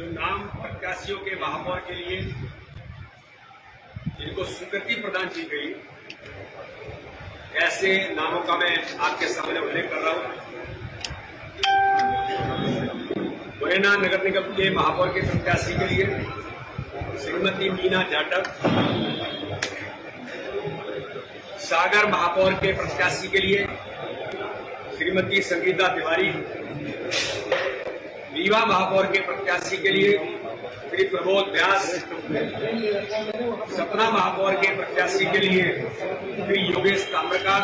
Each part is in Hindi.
जो नाम प्रत्याशियों के महापौर के लिए जिनको स्वीकृति प्रदान की गई, ऐसे नामों का मैं आपके सामने उल्लेख कर रहा हूं। मुरैना नगर निगम के महापौर के प्रत्याशी के लिए श्रीमती मीना जाटव, सागर महापौर के प्रत्याशी के लिए श्रीमती संगीता तिवारी, रीवा महापौर के प्रत्याशी के लिए श्री प्रबोध व्यास, सतना महापौर के प्रत्याशी के लिए श्री योगेश ताम्रकार,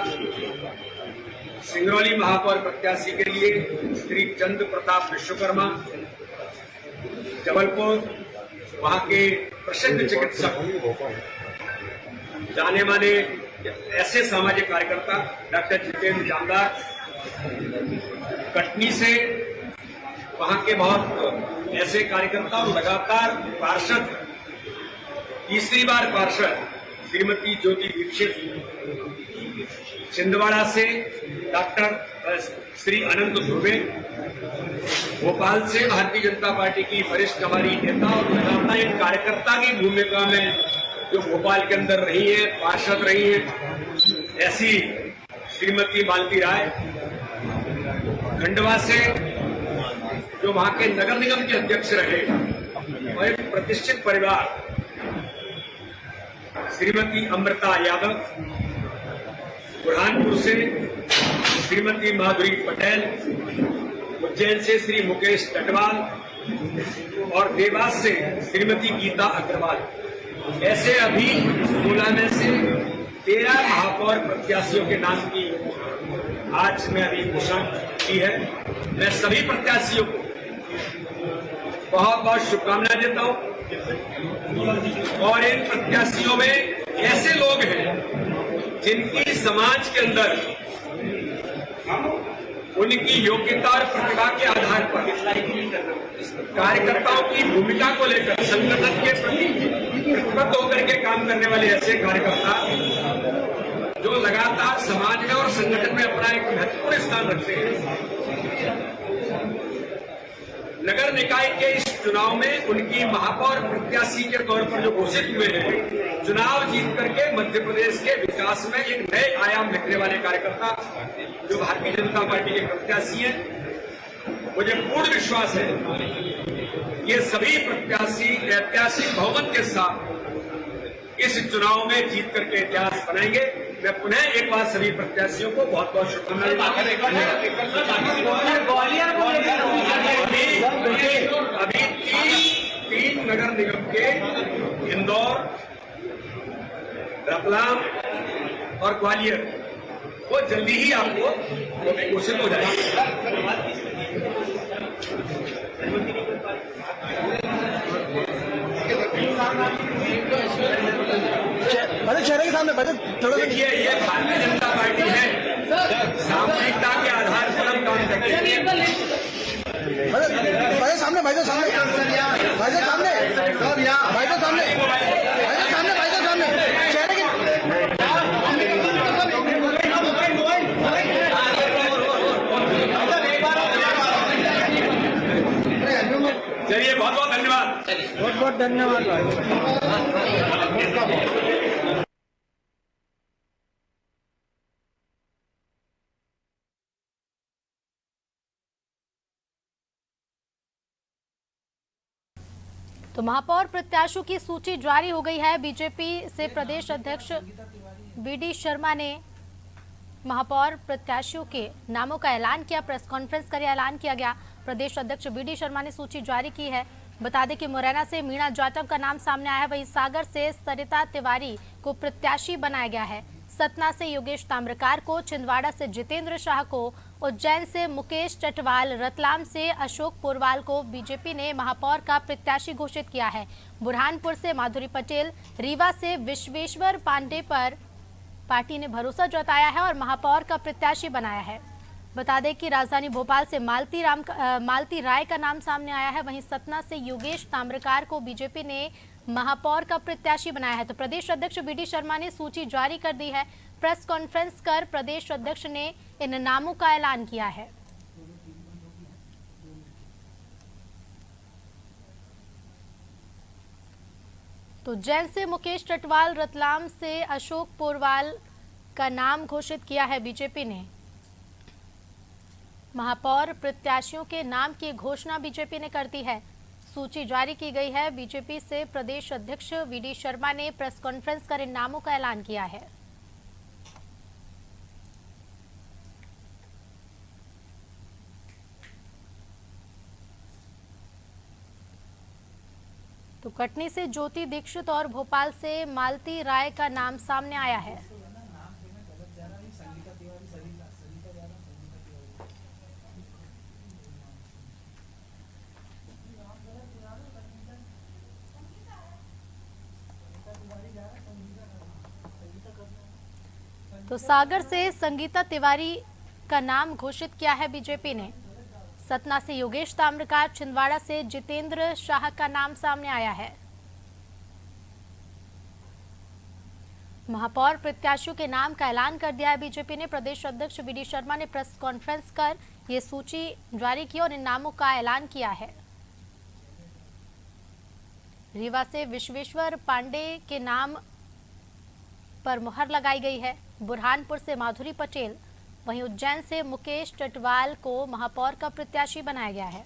सिंगरौली महापौर प्रत्याशी के लिए श्री चंद्र प्रताप विश्वकर्मा, जबलपुर वहां के प्रसिद्ध चिकित्सक, जाने माने ऐसे सामाजिक कार्यकर्ता डॉक्टर जितेंद्र जामदार, कटनी से वहां के बहुत ऐसे कार्यकर्ता और लगातार पार्षद, तीसरी बार पार्षद श्रीमती ज्योति दीक्षित, छिंदवाड़ा से डॉक्टर श्री अनंत ध्रुवे, भोपाल से भारतीय जनता पार्टी की वरिष्ठ हमारी नेता और लगातार एक कार्यकर्ता की भूमिका में जो भोपाल के अंदर रही है, पार्षद रही है, ऐसी श्रीमती मालती राय, खंडवा से जो वहां के नगर निगम के अध्यक्ष रहे और एक प्रतिष्ठित परिवार श्रीमती अमृता यादव, बुरहानपुर से श्रीमती माधुरी पटेल, उज्जैन से श्री मुकेश टटवाल और देवास से श्रीमती गीता अग्रवाल, ऐसे अभी 16 में से 13 महापौर प्रत्याशियों के नाम की आज मैं अभी घोषणा की है। मैं सभी प्रत्याशियों को बहुत बहुत शुभकामनाएं देता हूं और इन प्रत्याशियों में ऐसे लोग हैं जिनकी समाज के अंदर उनकी योग्यता और प्रतिभा के आधार पर कार्यकर्ताओं की भूमिका को लेकर संगठन के प्रति प्रतिबद्ध होकर के काम करने वाले ऐसे कार्यकर्ता जो लगातार समाज में और संगठन में अपना एक महत्वपूर्ण स्थान रखते हैं। नगर निकाय के इस चुनाव में उनकी महापौर प्रत्याशी के तौर पर जो घोषित हुए हैं, चुनाव जीत करके मध्य प्रदेश के विकास में एक नए आयाम लिखने वाले कार्यकर्ता जो भारतीय जनता पार्टी के प्रत्याशी हैं, मुझे पूर्ण विश्वास है ये सभी प्रत्याशी ऐतिहासिक बहुमत के साथ इस चुनाव में जीत करके इतिहास बनाएंगे। मैं पुनः एक बार सभी प्रत्याशियों को बहुत बहुत शुभकामनाएं। अभी तीन नगर निगम के इंदौर, रतलाम और ग्वालियर वो जल्दी ही आपको घोषित हो जाएगी। चेहरे के सामने थोड़ा देखिए, ये भारतीय जनता पार्टी है, सामूहिकता के आधार पर हम काम करते हैं। भाई सामने भाई सामने चेहरे के चलिए, बहुत बहुत धन्यवाद। बहुत बहुत धन्यवाद भाई। तो महापौर प्रत्याशियों की सूची जारी हो गई है। बीजेपी से प्रदेश अध्यक्ष बीडी शर्मा ने महापौर प्रत्याशियों के नामों का ऐलान किया। प्रेस कॉन्फ्रेंस कर ऐलान किया गया। प्रदेश अध्यक्ष बीडी शर्मा ने सूची जारी की है। बता दें कि मुरैना से मीणा जाटव का नाम सामने आया है, वहीं सागर से सरिता तिवारी को प्रत्याशी बनाया गया है। सतना से योगेश ताम्रकार को, छिंदवाड़ा से जितेंद्र शाह को, उज्जैन से मुकेश टटवाल, रतलाम से अशोक पोरवाल को बीजेपी ने महापौर का प्रत्याशी घोषित किया है। बुरहानपुर से माधुरी पटेल, रीवा से विश्वेश्वर पांडे पर पार्टी ने भरोसा जताया है और महापौर का प्रत्याशी बनाया है। बता दें कि राजधानी भोपाल से मालती राय का नाम सामने आया है, वहीं सतना से योगेश ताम्रकार को बीजेपी ने महापौर का प्रत्याशी बनाया है। तो प्रदेश अध्यक्ष बीडी शर्मा ने सूची जारी कर दी है। प्रेस कॉन्फ्रेंस कर प्रदेश अध्यक्ष ने इन नामों का ऐलान किया है। तो उज्जैन से मुकेश टटवाल, रतलाम से अशोक पोरवाल का नाम घोषित किया है बीजेपी ने। महापौर प्रत्याशियों के नाम की घोषणा बीजेपी ने कर दी है। सूची जारी की गई है। बीजेपी से प्रदेश अध्यक्ष वीडी शर्मा ने प्रेस कॉन्फ्रेंस कर इन नामों का ऐलान किया है। तो कटनी से ज्योति दीक्षित और भोपाल से मालती राय का नाम सामने आया है। तो सागर से संगीता तिवारी का नाम घोषित किया है बीजेपी ने। सतना से योगेश ताम्रकार, छिंदवाड़ा से जितेंद्र शाह का नाम सामने आया है। महापौर प्रत्याशियों के नाम का ऐलान कर दिया है बीजेपी ने। प्रदेश अध्यक्ष वीडी शर्मा ने प्रेस कॉन्फ्रेंस कर ये सूची जारी की और इन नामों का ऐलान किया है। रीवा से विश्वेश्वर पांडे के नाम पर मुहर लगाई गई है। बुरहानपुर से माधुरी पटेल, वहीं उज्जैन से मुकेश टटवाल को महापौर का प्रत्याशी बनाया गया है।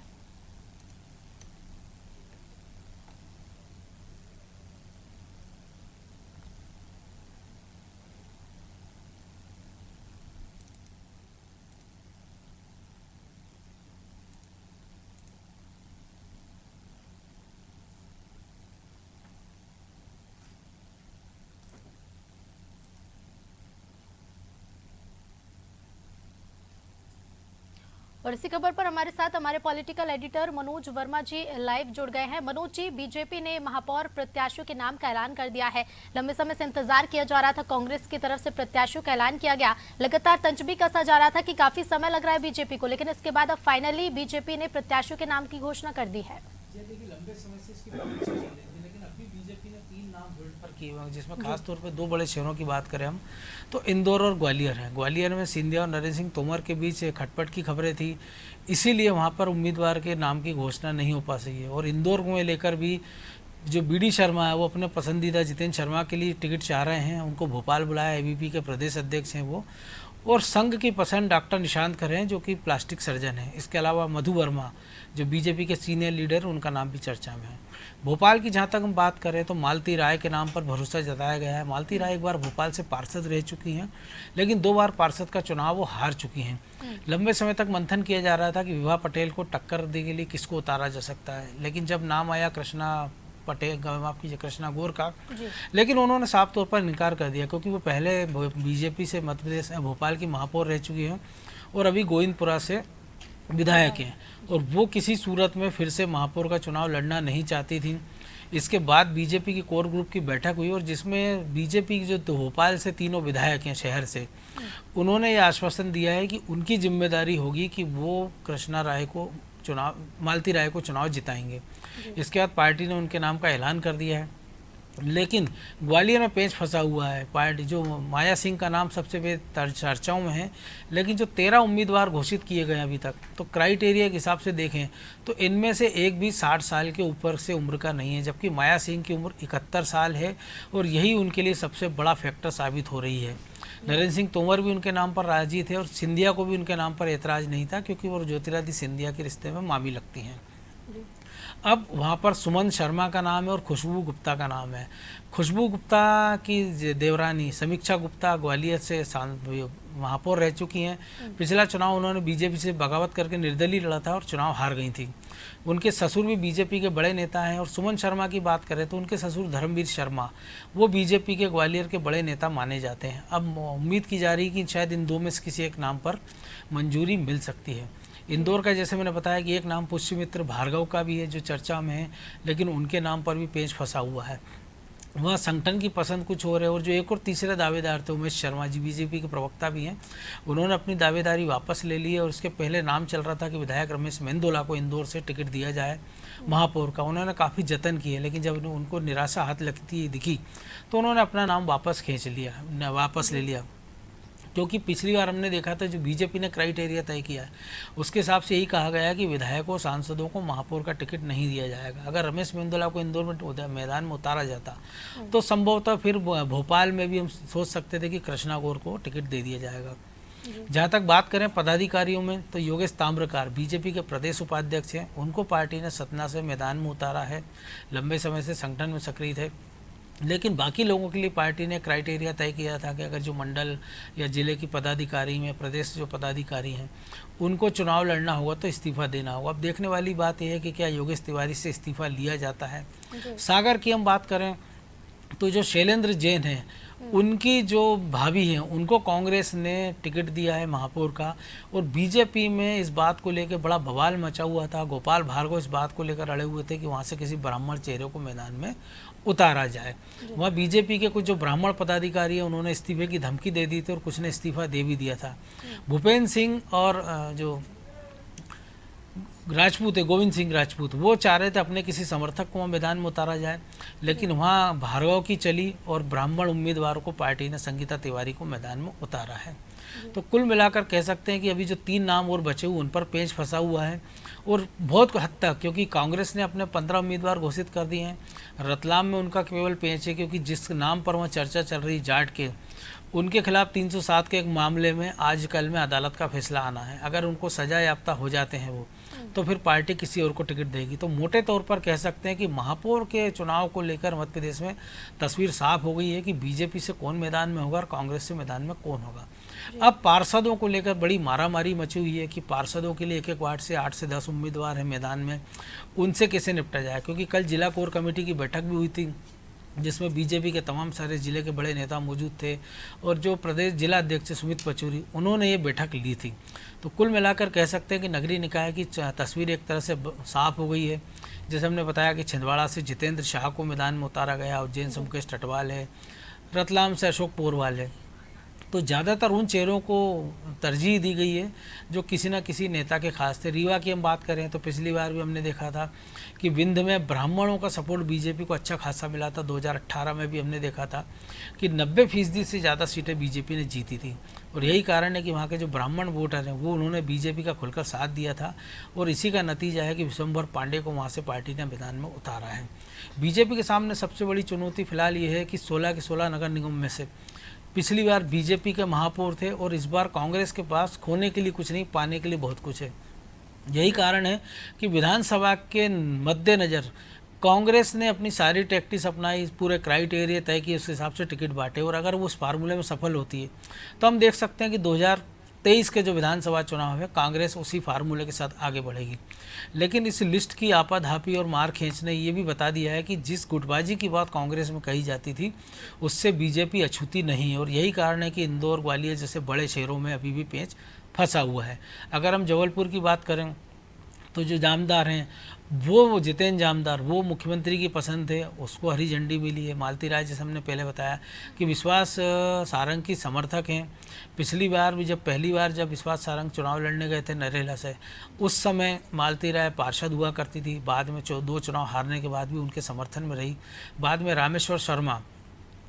और इसी खबर पर हमारे साथ हमारे पॉलिटिकल एडिटर मनोज वर्मा जी लाइव जुड़ गए हैं। मनोज जी, बीजेपी ने महापौर प्रत्याशियों के नाम का ऐलान कर दिया है। लंबे समय से इंतजार किया जा रहा था, कांग्रेस की तरफ से प्रत्याशियों का ऐलान किया गया, लगातार तंज भी कसा जा रहा था कि काफी समय लग रहा है बीजेपी को, लेकिन इसके बाद अब फाइनली बीजेपी ने प्रत्याशियों के नाम की घोषणा कर दी है। लंबे समय से इसकी प्रतीक्षा चल रही थी, लेकिन अभी बीजेपी ने 3 नाम होल्ड पर किए हुए हैं, जिसमें खास तौर पे 2 बड़े शहरों की बात करें हम तो इंदौर और ग्वालियर है। ग्वालियर में सिंधिया और नरेंद्र सिंह तोमर के बीच खटपट की खबरें थी, इसीलिए वहाँ पर उम्मीदवार के नाम की घोषणा नहीं हो पा सकी है। और इंदौर में लेकर भी जो बीडी शर्मा है वो अपने पसंदीदा जितेंद्र शर्मा के लिए टिकट चाह रहे हैं, उनको भोपाल बुलाया। एबीपी के प्रदेश अध्यक्ष हैं वो, और संघ की पसंद डॉक्टर निशांत खरे हैं जो कि प्लास्टिक सर्जन है। इसके अलावा मधु वर्मा जो बीजेपी के सीनियर लीडर, उनका नाम भी चर्चा में है। भोपाल की जहाँ तक हम बात करें तो मालती राय के नाम पर भरोसा जताया गया है। मालती राय एक बार भोपाल से पार्षद रह चुकी हैं, लेकिन 2 बार पार्षद का चुनाव वो हार चुकी हैं। लंबे समय तक मंथन किया जा रहा था कि विभा पटेल को टक्कर देने के लिए किसको उतारा जा सकता है, लेकिन जब नाम आया कृष्णा पटेल, माफ कीजिए कृष्णा गौर का, लेकिन उन्होंने साफ तौर पर इनकार कर दिया, क्योंकि वो पहले बीजेपी से मध्य प्रदेश भोपाल की महापौर रह चुकी हैं और अभी गोविंदपुरा से विधायक हैं, और वो किसी सूरत में फिर से महापौर का चुनाव लड़ना नहीं चाहती थी। इसके बाद बीजेपी की कोर ग्रुप की बैठक हुई, और जिसमें बीजेपी की जो भोपाल से 3 विधायक हैं शहर से, उन्होंने ये आश्वासन दिया है कि उनकी जिम्मेदारी होगी कि वो कृष्णा राय को मालती राय को चुनाव जिताएंगे। इसके बाद पार्टी ने उनके नाम का ऐलान कर दिया है, लेकिन ग्वालियर में पेच फंसा हुआ है। पार्टी जो माया सिंह का नाम सबसे चर्चाओं में है, लेकिन जो 13 उम्मीदवार घोषित किए गए अभी तक, तो क्राइटेरिया के हिसाब से देखें तो इनमें से एक भी 60 साल के ऊपर से उम्र का नहीं है, जबकि माया सिंह की उम्र 71 साल है, और यही उनके लिए सबसे बड़ा फैक्टर साबित हो रही है। नरेंद्र सिंह तोमर भी उनके नाम पर राजी थे, और सिंधिया को भी उनके नाम पर ऐतराज़ नहीं था, क्योंकि वो ज्योतिरादित्य सिंधिया के रिश्ते में मामी लगती हैं। अब वहाँ पर सुमन शर्मा का नाम है और खुशबू गुप्ता का नाम है। खुशबू गुप्ता की देवरानी समीक्षा गुप्ता ग्वालियर से महापौर रह चुकी हैं। पिछला चुनाव उन्होंने बीजेपी से बगावत करके निर्दलीय लड़ा था और चुनाव हार गई थी। उनके ससुर भी बीजेपी के बड़े नेता हैं। और सुमन शर्मा की बात करें तो उनके ससुर धर्मवीर शर्मा, वो बीजेपी के ग्वालियर के बड़े नेता माने जाते हैं। अब उम्मीद की जा रही है कि शायद इन 2 में से किसी एक नाम पर मंजूरी मिल सकती है। इंदौर का जैसे मैंने बताया कि एक नाम पुष्यमित्र भार्गव का भी है जो चर्चा में है, लेकिन उनके नाम पर भी पेच फंसा हुआ है। वहाँ संगठन की पसंद कुछ और है। और जो एक और तीसरे दावेदार थे उमेश शर्मा जी, बीजेपी के प्रवक्ता भी हैं, उन्होंने अपनी दावेदारी वापस ले ली है। और उसके पहले नाम चल रहा था कि विधायक रमेश मेंदोला को इंदौर से टिकट दिया जाए महापौर का। उन्होंने काफ़ी जतन किए, लेकिन जब उनको निराशा हाथ लगती दिखी तो उन्होंने अपना नाम वापस ले लिया। क्योंकि पिछली बार हमने देखा था जो बीजेपी ने क्राइटेरिया तय किया है उसके हिसाब से यही कहा गया है कि विधायकों सांसदों को महापौर का टिकट नहीं दिया जाएगा। अगर रमेश मेंदोला को इंदौर में मैदान में उतारा जाता तो संभवतः फिर भोपाल में भी हम सोच सकते थे कि कृष्णा गौर को टिकट दे दिया जाएगा। जहाँ तक बात करें पदाधिकारियों में तो योगेश ताम्रकार बीजेपी के प्रदेश उपाध्यक्ष हैं, उनको पार्टी ने सतना से मैदान में उतारा है। लंबे समय से संगठन में सक्रिय थे, लेकिन बाकी लोगों के लिए पार्टी ने क्राइटेरिया तय किया था कि अगर जो मंडल या जिले की पदाधिकारी में प्रदेश जो पदाधिकारी हैं उनको चुनाव लड़ना होगा तो इस्तीफा देना होगा। अब देखने वाली बात यह है कि क्या योगेश तिवारी से इस्तीफा लिया जाता है। सागर की हम बात करें तो जो शैलेंद्र जैन हैं उनकी जो भाभी हैं उनको कांग्रेस ने टिकट दिया है महापौर का, और बीजेपी में इस बात को लेकर बड़ा बवाल मचा हुआ था। गोपाल भार्गव इस बात को लेकर अड़े हुए थे कि वहाँ से किसी ब्राह्मण चेहरे को मैदान में उतारा जाए। वहाँ बीजेपी के कुछ जो ब्राह्मण पदाधिकारी हैं उन्होंने इस्तीफे की धमकी दे दी थी और कुछ ने इस्तीफा दे भी दिया था। भूपेंद्र सिंह और जो राजपूत है गोविंद सिंह राजपूत वो चाह रहे थे अपने किसी समर्थक को वहाँ मैदान में उतारा जाए, लेकिन वहाँ भार्गव की चली और ब्राह्मण उम्मीदवारों को पार्टी ने संगीता तिवारी को मैदान में उतारा है। तो कुल मिलाकर कह सकते हैं कि अभी जो 3 नाम और बचे हुए उन पर पेंच फंसा हुआ है, और बहुत हद तक क्योंकि कांग्रेस ने अपने 15 उम्मीदवार घोषित कर दिए हैं। रतलाम में उनका केवल पेंच है क्योंकि जिस नाम पर वहाँ चर्चा चल रही जाट के, उनके खिलाफ 307 के एक मामले में आजकल में अदालत का फैसला आना है। अगर उनको सजा याफ्ता हो जाते हैं वो तो फिर पार्टी किसी और को टिकट देगी। तो मोटे तौर पर कह सकते हैं कि महापौर के चुनाव को लेकर मध्य प्रदेश में तस्वीर साफ हो गई है कि बीजेपी से कौन मैदान में होगा और कांग्रेस से मैदान में कौन होगा। अब पार्षदों को लेकर बड़ी मारामारी मची हुई है कि पार्षदों के लिए एक एक वार्ड से 8 से 10 उम्मीदवार हैं मैदान में, उनसे कैसे निपटा जाए। क्योंकि कल जिला कोर कमेटी की बैठक भी हुई थी जिसमें बीजेपी के तमाम सारे जिले के बड़े नेता मौजूद थे, और जो प्रदेश जिला अध्यक्ष सुमित पचौरी उन्होंने ये बैठक ली थी। तो कुल मिलाकर कह सकते हैं कि नगरीय निकाय की तस्वीर एक तरह से साफ हो गई है। जैसे हमने बताया कि छिंदवाड़ा से जितेंद्र शाह को मैदान में उतारा गया, उज्जैन से मुकेश टटवाल है, रतलाम से अशोक पोरवाल है। तो ज़्यादातर उन चेहरों को तरजीह दी गई है जो किसी न किसी नेता के खास थे। रीवा की हम बात करें तो पिछली बार भी हमने देखा था कि विंध में ब्राह्मणों का सपोर्ट बीजेपी को अच्छा खासा मिला था। 2018 में भी हमने देखा था कि 90% से ज़्यादा सीटें बीजेपी ने जीती थी, और यही कारण है कि वहाँ के जो ब्राह्मण वोटर हैं वो उन्होंने बीजेपी का खुलकर साथ दिया था, और इसी का नतीजा है कि विशंबर पांडे को वहाँ से पार्टी ने मैदान में उतारा है। बीजेपी के सामने सबसे बड़ी चुनौती फिलहाल ये है कि 16 के 16 नगर निगम में से पिछली बार बीजेपी के महापौर थे, और इस बार कांग्रेस के पास खोने के लिए कुछ नहीं, पाने के लिए बहुत कुछ है। यही कारण है कि विधानसभा के मद्देनज़र कांग्रेस ने अपनी सारी टैक्टिस अपनाई, पूरे क्राइटेरिया तय किए, उस हिसाब से टिकट बांटे, और अगर वो उस फार्मूले में सफल होती है तो हम देख सकते हैं कि 2023 के जो विधानसभा चुनाव है कांग्रेस उसी फार्मूले के साथ आगे बढ़ेगी। लेकिन इस लिस्ट की आपाधापी और मार खींचने ये भी बता दिया है कि जिस गुटबाजी की बात कांग्रेस में कही जाती थी उससे बीजेपी अछूती नहीं है, और यही कारण है कि इंदौर ग्वालियर जैसे बड़े शहरों में अभी भी पेंच फंसा हुआ है। अगर हम जबलपुर की बात करें तो जो जामदार हैं वो जितेंद्र जामदार वो मुख्यमंत्री की पसंद थे, उसको हरी झंडी मिली है। मालती राय जैसे हमने पहले बताया कि विश्वास सारंग की समर्थक हैं। पिछली बार भी पहली बार जब विश्वास सारंग चुनाव लड़ने गए थे नरेला से, उस समय मालती राय पार्षद हुआ करती थी, बाद में 2 चुनाव हारने के बाद भी उनके समर्थन में रही। बाद में रामेश्वर शर्मा,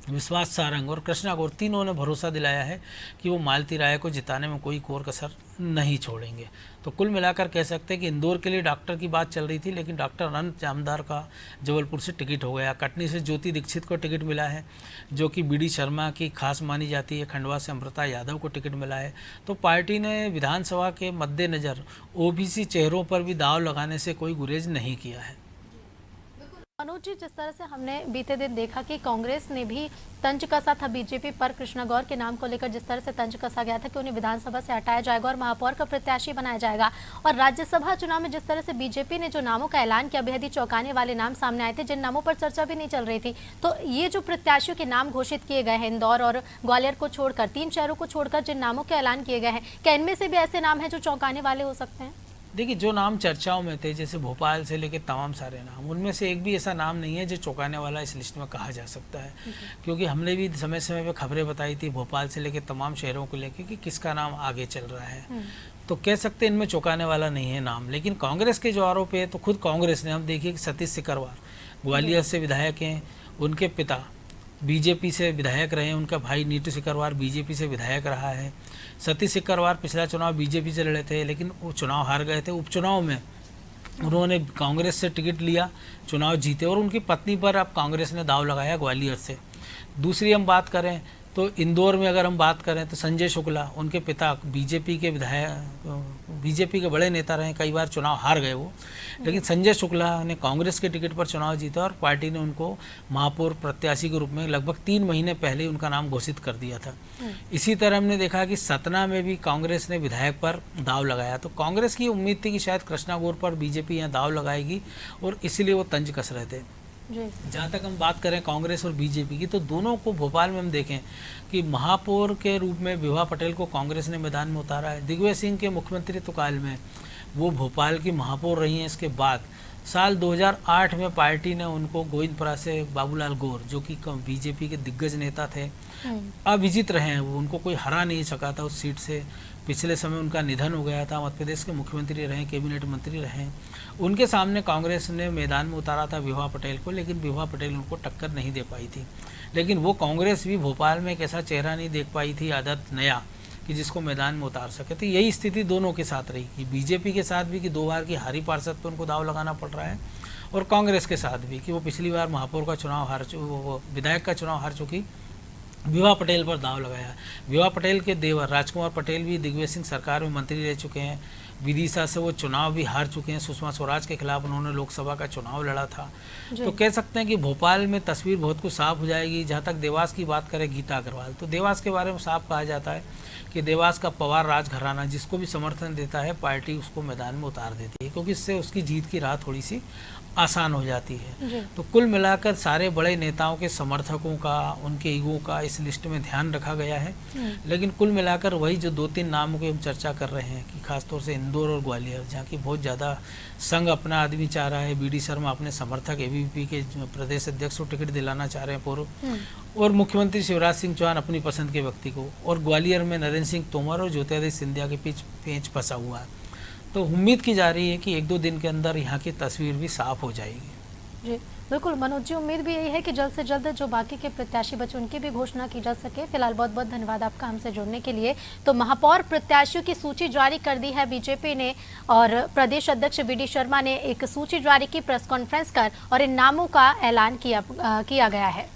विश्वास सारंग और कृष्णा गौर तीनों ने भरोसा दिलाया है कि वो मालती राय को जिताने में कोई कोर कसर नहीं छोड़ेंगे। तो कुल मिलाकर कह सकते हैं कि इंदौर के लिए डॉक्टर की बात चल रही थी, लेकिन डॉक्टर अनंत जामदार का जबलपुर से टिकट हो गया। कटनी से ज्योति दीक्षित को टिकट मिला है जो कि बीडी शर्मा की खास मानी जाती है। खंडवा से अमृता यादव को टिकट मिला है। तो पार्टी ने विधानसभा के मद्देनज़र ओबीसी चेहरों पर भी दाव लगाने से कोई गुरेज नहीं किया है। मनोज जी, जिस तरह से हमने बीते दिन देखा कि कांग्रेस ने भी तंज कसा था बीजेपी पर कृष्णा गौर के नाम को लेकर, जिस तरह से तंज कसा गया था कि उन्हें विधानसभा से हटाया जाएगा और महापौर का प्रत्याशी बनाया जाएगा, और राज्यसभा चुनाव में जिस तरह से बीजेपी ने जो नामों का ऐलान किया, बेहद ही चौंकाने वाले नाम सामने आए थे जिन नामों पर चर्चा भी नहीं चल रही थी। तो ये जो प्रत्याशियों के नाम घोषित किए गए हैं इंदौर और ग्वालियर को छोड़कर, 3 शहरों को छोड़कर जिन नामों के ऐलान किए गए हैं, क्या इनमें से भी ऐसे नाम हैं जो चौंकाने वाले हो सकते हैं? देखिए, जो नाम चर्चाओं में थे जैसे भोपाल से लेकर तमाम सारे नाम, उनमें से एक भी ऐसा नाम नहीं है जो चौंकाने वाला इस लिस्ट में कहा जा सकता है। क्योंकि हमने भी समय समय पे खबरें बताई थी भोपाल से लेकर तमाम शहरों को लेकर कि किसका नाम आगे चल रहा है। तो कह सकते हैं इनमें चौंकाने वाला नहीं है नाम। लेकिन कांग्रेस के जो आरोप है तो खुद कांग्रेस ने, हम देखिए कि सतीश सिकरवार ग्वालियर से विधायक हैं, उनके पिता बीजेपी से विधायक रहे हैं, उनका भाई नीतू सिकरवार बीजेपी से विधायक रहा है। सतीश सिकरवार पिछला चुनाव बीजेपी से लड़े थे, लेकिन वो चुनाव हार गए थे। उपचुनाव में उन्होंने कांग्रेस से टिकट लिया, चुनाव जीते, और उनकी पत्नी पर अब कांग्रेस ने दाव लगाया ग्वालियर से। दूसरी हम बात करें तो इंदौर में अगर हम बात करें तो संजय शुक्ला, उनके पिता बीजेपी के विधायक, बीजेपी के बड़े नेता रहे, कई बार चुनाव हार गए वो, लेकिन संजय शुक्ला ने कांग्रेस के टिकट पर चुनाव जीता और पार्टी ने उनको महापौर प्रत्याशी के रूप में लगभग 3 महीने पहले उनका नाम घोषित कर दिया था। इसी तरह हमने देखा कि सतना में भी कांग्रेस ने विधायक पर दाव लगाया, तो कांग्रेस की उम्मीद थी कि शायद कृष्णा गौर पर बीजेपी यहाँ दाव लगाएगी और इसीलिए वो तंज कस रहे थे। जहाँ तक हम बात करें कांग्रेस और बीजेपी की, तो दोनों को भोपाल में हम देखें कि महापौर के रूप में विभा पटेल को कांग्रेस ने मैदान में उतारा है। दिग्विजय सिंह के मुख्यमंत्रित्व काल में वो भोपाल की महापौर रही हैं। इसके बाद साल 2008 में पार्टी ने उनको गोविंदपुरा से बाबूलाल गौर, जो कि बीजेपी के दिग्गज नेता थे, अविजित रहे हैं, वो उनको कोई हरा नहीं सका था उस सीट से। पिछले समय उनका निधन हो गया था, मध्य प्रदेश के मुख्यमंत्री रहे, कैबिनेट मंत्री रहे। उनके सामने कांग्रेस ने मैदान में उतारा था विभा पटेल को, लेकिन विभा पटेल उनको टक्कर नहीं दे पाई थी। लेकिन वो कांग्रेस भी भोपाल में एक ऐसा चेहरा नहीं देख पाई थी आदत नया कि जिसको मैदान में उतार सके। तो यही स्थिति दोनों के साथ रही कि बीजेपी के साथ भी कि 2 बार की हारी पार्षद पर उनको दाव लगाना पड़ रहा है, और कांग्रेस के साथ भी कि वो पिछली बार महापौर का चुनाव विधायक का चुनाव हार चुकी, विभा पटेल पर दाव लगाया। विभा पटेल के देवर राजकुमार पटेल भी दिग्विजय सिंह सरकार में मंत्री रह चुके हैं, विदिशा से वो चुनाव भी हार चुके हैं, सुषमा स्वराज के खिलाफ उन्होंने लोकसभा का चुनाव लड़ा था। तो कह सकते हैं कि भोपाल में तस्वीर बहुत कुछ साफ हो जाएगी। जहाँ तक देवास की बात करें गीता अग्रवाल, तो देवास के बारे में साफ कहा जाता है कि देवास का पवार राजघराना जिसको भी समर्थन देता है पार्टी उसको मैदान में उतार देती है, क्योंकि इससे उसकी जीत की राह थोड़ी सी आसान हो जाती है। तो कुल मिलाकर सारे बड़े नेताओं के समर्थकों का, उनके ईगो का इस लिस्ट में ध्यान रखा गया है। लेकिन कुल मिलाकर वही जो 2-3 नामों की हम चर्चा कर रहे हैं कि खासतौर से इंदौर और ग्वालियर, जहाँ की बहुत ज़्यादा संघ अपना आदमी चाह रहा है, बीडी शर्मा अपने समर्थक एबीवीपी के प्रदेश अध्यक्ष को टिकट दिलाना चाह रहे हैं पूर्व, और मुख्यमंत्री शिवराज सिंह चौहान अपनी पसंद के व्यक्ति को, और ग्वालियर में नरेंद्र सिंह तोमर और ज्योतिरादित्य सिंधिया के बीच पेंच फंसा हुआ है। तो उम्मीद की जा रही है कि 1-2 दिन के अंदर यहाँ की तस्वीर भी साफ हो जाएगी। जी बिल्कुल मनोज जी, उम्मीद भी यही है कि जल्द से जल्द जो बाकी के प्रत्याशी बचे उनकी भी घोषणा की जा सके। फिलहाल बहुत बहुत धन्यवाद आपका हमसे जुड़ने के लिए। तो महापौर प्रत्याशियों की सूची जारी कर दी है बीजेपी ने, और प्रदेश अध्यक्ष बीडी शर्मा ने एक सूची जारी की प्रेस कॉन्फ्रेंस कर, और इन नामों का ऐलान किया गया है।